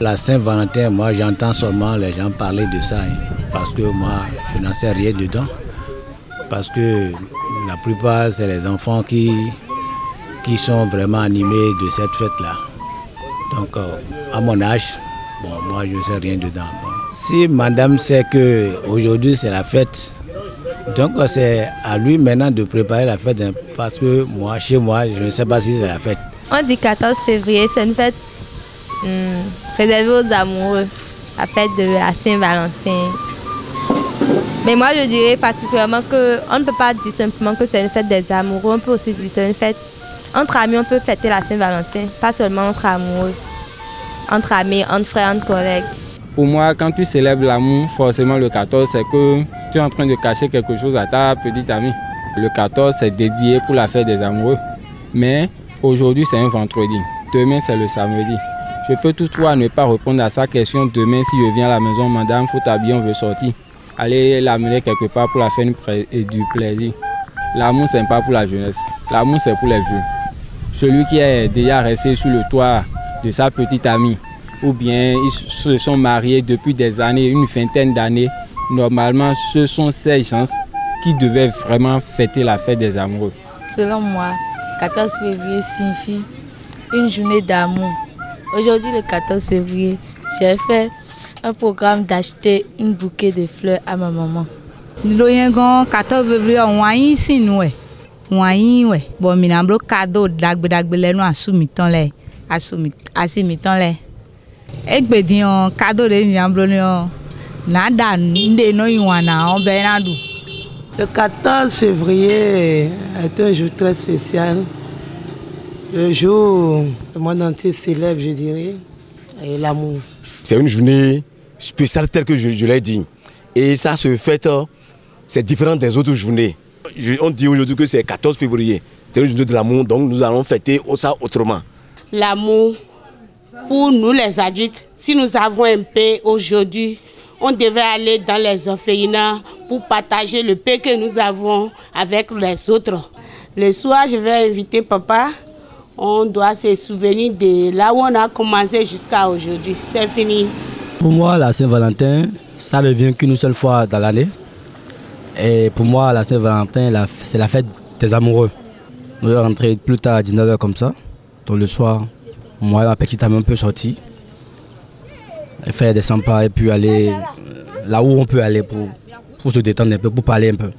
La Saint-Valentin, moi j'entends seulement les gens parler de ça, parce que moi je n'en sais rien dedans. Parce que la plupart c'est les enfants qui sont vraiment animés de cette fête-là. Donc à mon âge, bon, moi je ne sais rien dedans. Bon. Si madame sait qu'aujourd'hui c'est la fête, donc c'est à lui maintenant de préparer la fête, parce que moi, chez moi, je ne sais pas si c'est la fête. On dit 14 février, c'est une fête réservée aux amoureux, la fête de la Saint-Valentin. Mais moi, je dirais particulièrement qu'on ne peut pas dire simplement que c'est une fête des amoureux, on peut aussi dire que c'est une fête entre amis, on peut fêter la Saint-Valentin, pas seulement entre amoureux, entre amis, entre frères, entre collègues. Pour moi, quand tu célèbres l'amour, forcément le 14, c'est que tu es en train de cacher quelque chose à ta petite amie. Le 14, c'est dédié pour la fête des amoureux. Mais aujourd'hui, c'est un vendredi. Demain, c'est le samedi. Je peux toutefois ne pas répondre à sa question. Demain, si je viens à la maison, madame, il faut t'habiller, on veut sortir. Allez l'amener quelque part pour la faire du plaisir. L'amour, ce n'est pas pour la jeunesse. L'amour, c'est pour les vieux. Celui qui est déjà resté sur le toit de sa petite amie, ou bien ils se sont mariés depuis des années, une vingtaine d'années. Normalement, ce sont ces gens qui devaient vraiment fêter la fête des amoureux. Selon moi, 14 février signifie une journée d'amour. Aujourd'hui, le 14 février, j'ai fait un programme d'acheter une bouquet de fleurs à ma maman. Le 14 février, on a ici, nous. On a ici, bon, on a un cadeau d'agbe, nous assumons les. Le 14 février est un jour très spécial. Le jour où le monde entier célèbre, je dirais, l'amour. C'est une journée spéciale telle que je l'ai dit. Et ça se fête, c'est différent des autres journées. On dit aujourd'hui que c'est 14 février. C'est une journée de l'amour, donc nous allons fêter ça autrement. L'amour, pour nous les adultes, si nous avons un peu aujourd'hui, on devait aller dans les orphelinats pour partager le peu que nous avons avec les autres. Le soir, je vais inviter papa. On doit se souvenir de là où on a commencé jusqu'à aujourd'hui. C'est fini. Pour moi, la Saint-Valentin, ça ne vient qu'une seule fois dans l'année. Et pour moi, la Saint-Valentin, c'est la fête des amoureux. Nous allons rentrer plus tard à 19h comme ça. Donc le soir, moi et ma petite amie, on peut sortir, et faire des sympas et puis aller là où on peut aller pour se détendre un peu, pour parler un peu.